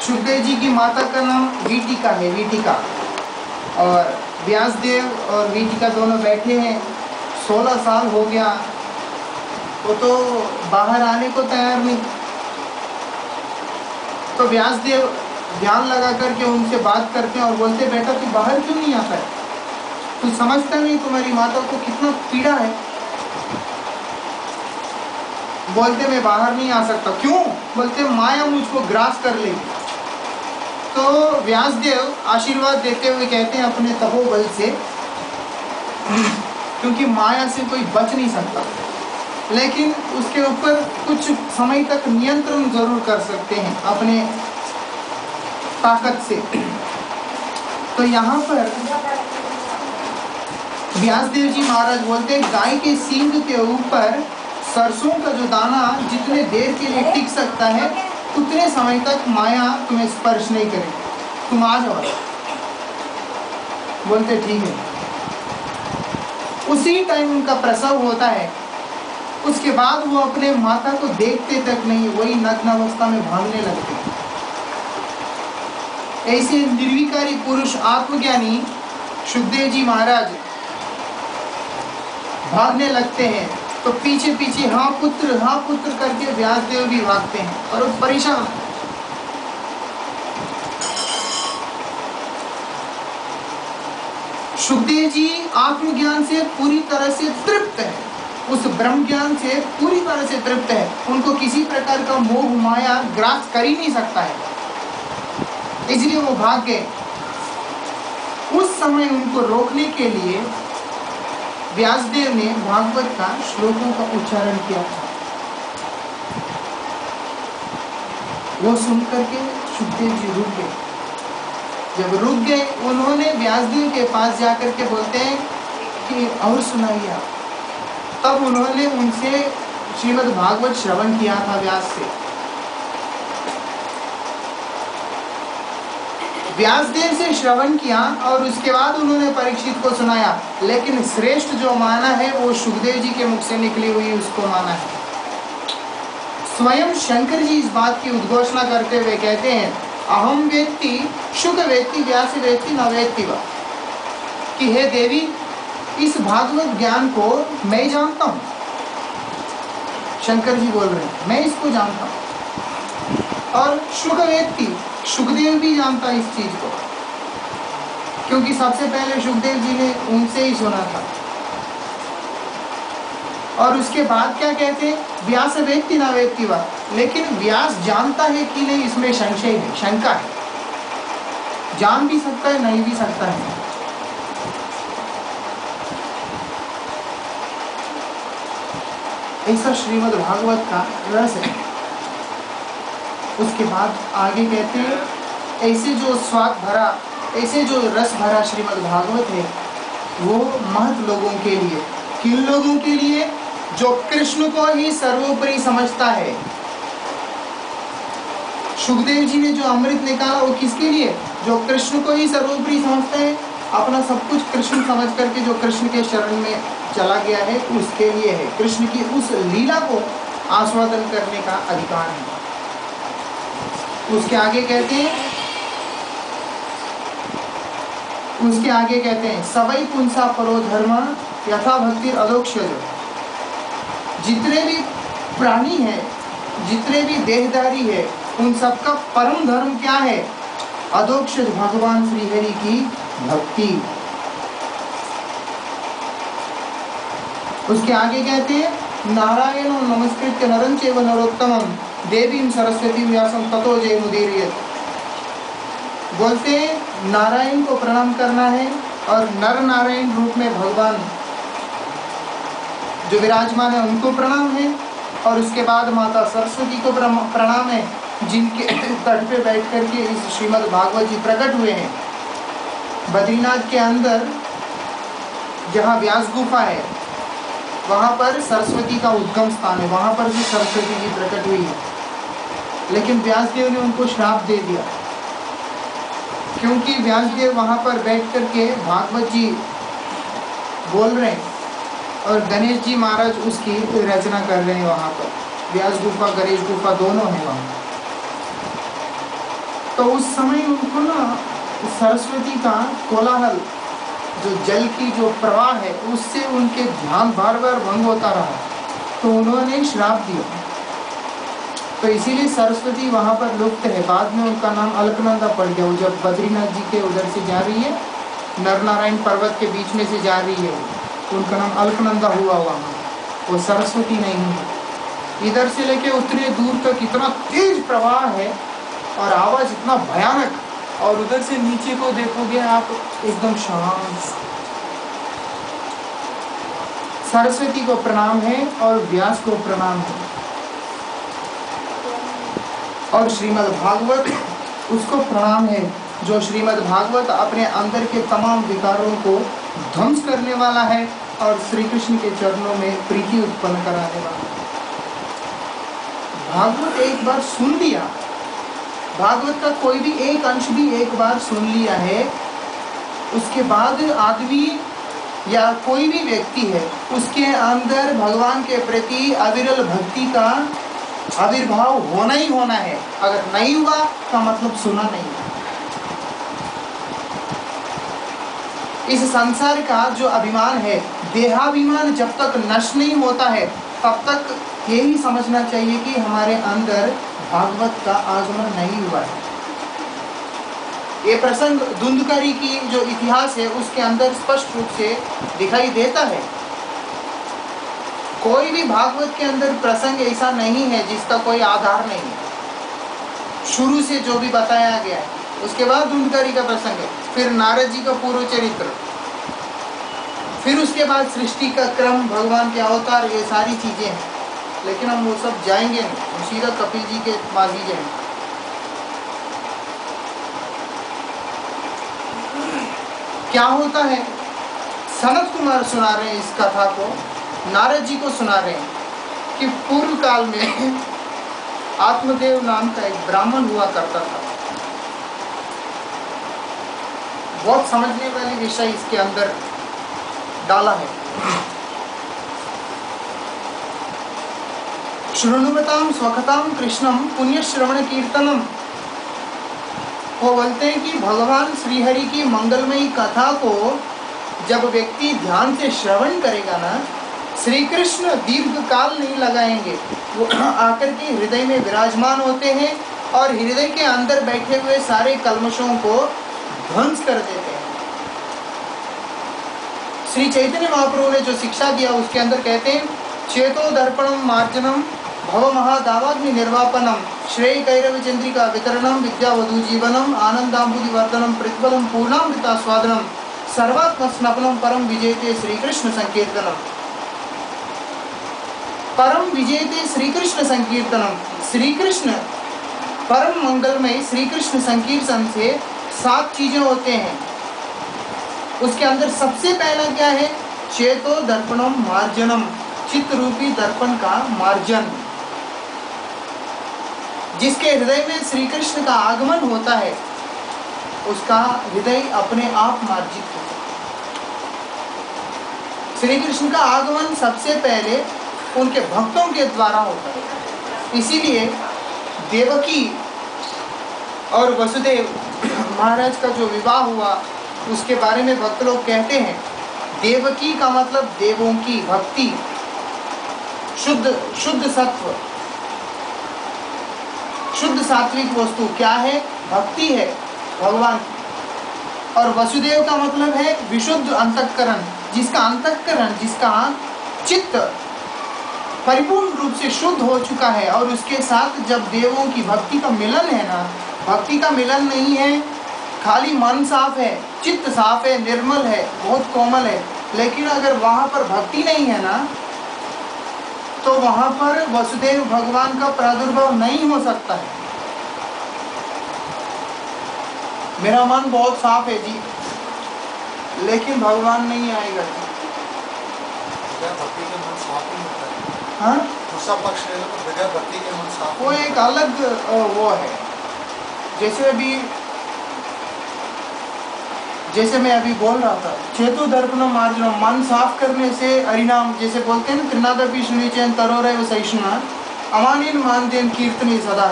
शुकदेव जी की माता का नाम वीटिका है, वीटिका। और व्यासदेव और वीटिका दोनों बैठे हैं। 16 साल हो गया, वो तो बाहर आने को तैयार नहीं। तो व्यासदेव ध्यान लगा करके उनसे बात करते हैं और बोलते, बेटा तू बाहर क्यों नहीं आता है? तू समझता नहीं तुम्हारी माता को कितना पीड़ा है? बोलते मैं बाहर नहीं आ सकता। क्यों? बोलते माया मुझको ग्रास कर लेगी। तो व्यासदेव आशीर्वाद देते हुए कहते हैं अपने तपोबल से, क्योंकि माया से कोई बच नहीं सकता, लेकिन उसके ऊपर कुछ समय तक नियंत्रण जरूर कर सकते हैं अपने ताकत से। तो यहाँ पर व्यासदेव जी महाराज बोलते हैं, गाय के सींग के ऊपर सरसों का जो दाना जितने देर के लिए टिक सकता है, उतने समय तक माया तुम्हें स्पर्श नहीं करेगी, तुम आ जाओ। बोलते ठीक है। उसी टाइम उनका प्रसव होता है। उसके बाद वो अपने माता को देखते तक नहीं, वही नग्न अवस्था में भागने लगते। ऐसे निर्विकारी पुरुष आत्मज्ञानी शुकदेव जी महाराज भागने लगते हैं। तो पीछे पीछे हाँ पुत्र करके व्यासदेव भी भागते हैं और वो परेशान। शुकदेव जी आत्मज्ञान से पूरी तरह से तृप्त है, उस ब्रह्म ज्ञान से पूरी तरह से तृप्त है। उनको किसी प्रकार का मोह माया ग्रास कर ही नहीं सकता है, इसलिए वो भाग गए। उस समय उनको रोकने के लिए व्यासदेव ने भागवत का श्लोकों का उच्चारण किया था। वो सुनकर के शुकदेव जी रुक गए। जब रुक गए, उन्होंने व्यासदेव के पास जाकर के बोलते हैं कि और सुनाइए आप। तब उन्होंने उनसे श्रीमद् भागवत श्रवण किया था व्यास से। व्यासदेव से श्रवण किया और उसके बाद उन्होंने परीक्षित को सुनाया, लेकिन श्रेष्ठ जो माना है वो शुकदेव जी के मुख से निकली हुई उसको माना है। स्वयं शंकर जी इस बात की उद्घोषणा करते हुए कहते हैं, अहम वेत्ति शुक वेत्ति व्यास वेत्ति न वेत्ति वा, कि हे देवी, इस भागवत ज्ञान को मैं जानता हूँ। शंकर जी बोल रहे हैं, मैं इसको जानता हूँ। और शुक वेत्ति, शुकदेव भी जानता है इस चीज को, क्योंकि सबसे पहले शुकदेव जी ने उनसे ही सुना था। और उसके बाद क्या कहते हैं, व्यास वेत्ति ना वेत्ति वा, लेकिन व्यास जानता है कि नहीं इसमें संशय है, शंका है। जान भी सकता है, नहीं भी सकता है। ऐसा श्रीमद् भागवत का रस है। उसके बाद आगे कहते हैं, ऐसे जो स्वाद भरा, ऐसे जो रस भरा श्रीमद् भागवत है, वो महत लोगों के लिए। किन लोगों के लिए? जो कृष्ण को ही सर्वोपरि समझता है। शुकदेव जी ने जो अमृत निकाला वो किसके लिए? जो कृष्ण को ही सर्वोपरि समझता है, अपना सब कुछ कृष्ण समझ करके जो कृष्ण के शरण में चला गया है, उसके लिए है। कृष्ण की उस लीला को आस्वादन करने का अधिकार है। उसके आगे कहते हैं, सवै पुंसा परो धर्म यथा भक्ति अदोक्षज। जितने भी प्राणी है, जितने भी देहधारी है, उन सबका परम धर्म क्या है? अदोक्षज भगवान श्री हरि की भक्ति। उसके आगे कहते हैं, नारायण नमस्कृत्य नरं चैव नरोत्तमं देवीं सरस्वती व्यासं ततो जयमुदीरयेत्। बोलते हैं नारायण को प्रणाम करना है और नर नारायण रूप में भगवान जो विराजमान है उनको प्रणाम है। और उसके बाद माता सरस्वती को प्रणाम है, जिनके तट पे बैठ करके इस श्रीमद् भागवत जी प्रकट हुए हैं। बद्रीनाथ के अंदर जहाँ व्यास गुफा है, वहाँ पर सरस्वती का उद्गम स्थान है, वहाँ पर भी सरस्वती जी प्रकट हुई है। लेकिन व्यासदेव ने उनको श्राप दे दिया, क्योंकि व्यासदेव वहाँ पर बैठ करके भागवत जी बोल रहे हैं और गणेश जी महाराज उसकी रचना कर रहे हैं। वहाँ पर व्यास गुफा, गणेश गुफा दोनों हैं वहाँ। तो उस समय उनको ना सरस्वती का कोलाहल, जो जल की जो प्रवाह है, उससे उनके ध्यान बार बार भंग होता रहा, तो उन्होंने श्राप दिया। तो इसीलिए सरस्वती वहाँ पर लुप्त है। बाद में उनका नाम अलकनंदा पड़ गया। वो जब बद्रीनाथ जी के उधर से जा रही है, नर नारायण पर्वत के बीच में से जा रही है, तो उनका नाम अलकनंदा हुआ वहाँ, वो सरस्वती नहीं है। इधर से लेके उतने दूर तक इतना तेज प्रवाह है और आवाज इतना भयानक, और उधर से नीचे को देखोगे आप एकदम शांत। सरस्वती को प्रणाम है और व्यास को प्रणाम है। और श्रीमद् भागवत उसको प्रणाम है जो श्रीमद् भागवत अपने अंदर के तमाम विकारों को ध्वंस करने वाला है और श्री कृष्ण के चरणों में प्रीति उत्पन्न कराने वाला है। भागवत एक बार सुन लिया, भागवत का कोई भी एक अंश भी एक बार सुन लिया है, उसके बाद आदमी या कोई भी व्यक्ति है, उसके अंदर भगवान के प्रति अविरल भक्ति का आविर्भाव होना ही होना है। अगर नहीं हुआ तो मतलब सुना नहीं। इस संसार का जो अभिमान है, देहाभिमान, जब तक नष्ट नहीं होता है तब तक यही समझना चाहिए कि हमारे अंदर भागवत का आगमन नहीं हुआ है। ये प्रसंग धुंधकारी की जो इतिहास है उसके अंदर स्पष्ट रूप से दिखाई देता है। कोई भी भागवत के अंदर प्रसंग ऐसा नहीं है जिसका कोई आधार नहीं है। शुरू से जो भी बताया गया है, उसके बाद धुंधकारी का प्रसंग है, फिर नारद जी का पूर्व चरित्र, फिर उसके बाद सृष्टि का क्रम, भगवान के अवतार, ये सारी चीजें हैं। लेकिन हम वो सब जाएंगे नहीं, हम सीधा कपिल जी के पास ही जाएंगे। क्या होता है, सनत कुमार सुना रहे हैं इस कथा को, नारद जी को सुना रहे हैं कि पूर्व काल में आत्मदेव नाम का एक ब्राह्मण हुआ करता था। बहुत समझने वाली विषय इसके अंदर डाला है। शृणुवताम स्वखताम कृष्णम पुण्य श्रवण कीर्तनम। वो बोलते हैं कि भगवान श्रीहरि की मंगलमयी कथा को जब व्यक्ति ध्यान से श्रवण करेगा ना, श्री कृष्ण दीर्घ काल नहीं लगाएंगे, वो आकर के हृदय में विराजमान होते हैं और हृदय के अंदर बैठे हुए सारे कल्मशों को ध्वंस कर देते हैं। श्री चैतन्य महाप्रभु ने जो शिक्षा दिया उसके अंदर कहते हैं, चेतो दर्पणम मार्जनम भव महादावाग्नि निर्वापनम श्रेय कैरव चंद्रिका वितरणम विद्यावधु जीवनम आनंदांबुधि वर्धनम प्रतिफलम पूर्णामृता स्वादनम सर्वात्म स्नपनम परम विजेते श्री कृष्ण संकीर्तनम। परम विजेते श्री कृष्ण संकीर्तनम। श्री कृष्ण परम मंगलमय श्री कृष्ण संकीर्तन से 7 चीजें होते हैं। उसके अंदर सबसे पहला क्या है, चेतो दर्पणम मार्जनम, चित्त रूपी दर्पण का मार्जन। जिसके हृदय में श्री कृष्ण का आगमन होता है उसका हृदय अपने आप मार्जित होता है। श्री कृष्ण का आगमन सबसे पहले उनके भक्तों के द्वारा होता है। इसीलिए देवकी और वसुदेव महाराज का जो विवाह हुआ उसके बारे में भक्त लोग कहते हैं, देवकी का मतलब देवों की भक्ति, शुद्ध सत्व, शुद्ध सात्विक वस्तु क्या है, भक्ति है भगवान की। और वसुदेव का मतलब है विशुद्ध अंतःकरण, जिसका अंतःकरण, जिसका चित्त परिपूर्ण रूप से शुद्ध हो चुका है। और उसके साथ जब देवों की भक्ति का मिलन है ना, भक्ति का मिलन नहीं है, खाली मन साफ है, चित्त साफ है, निर्मल है, बहुत कोमल है, लेकिन अगर वहाँ पर भक्ति नहीं है ना, तो वहाँ पर वसुदेव भगवान का प्रादुर्भाव नहीं हो सकता है। मेरा मन बहुत साफ है जी, लेकिन भगवान नहीं आएगा जी। भक्ति के मन साफ नहीं होता है। हाँ, दूसरा पक्ष ले लो तो बगैर भक्ति के मन साफ, वो एक अलग वो है। जैसे मैं अभी बोल रहा था, चेतु दर्पणम मार्जनम, मन साफ करने से हरिनाम, जैसे बोलते हैं ना, त्रिनादपि शुनिचैन तरोरैव सहिष्णुना अमानिन मानदेन कीर्तनी सदा।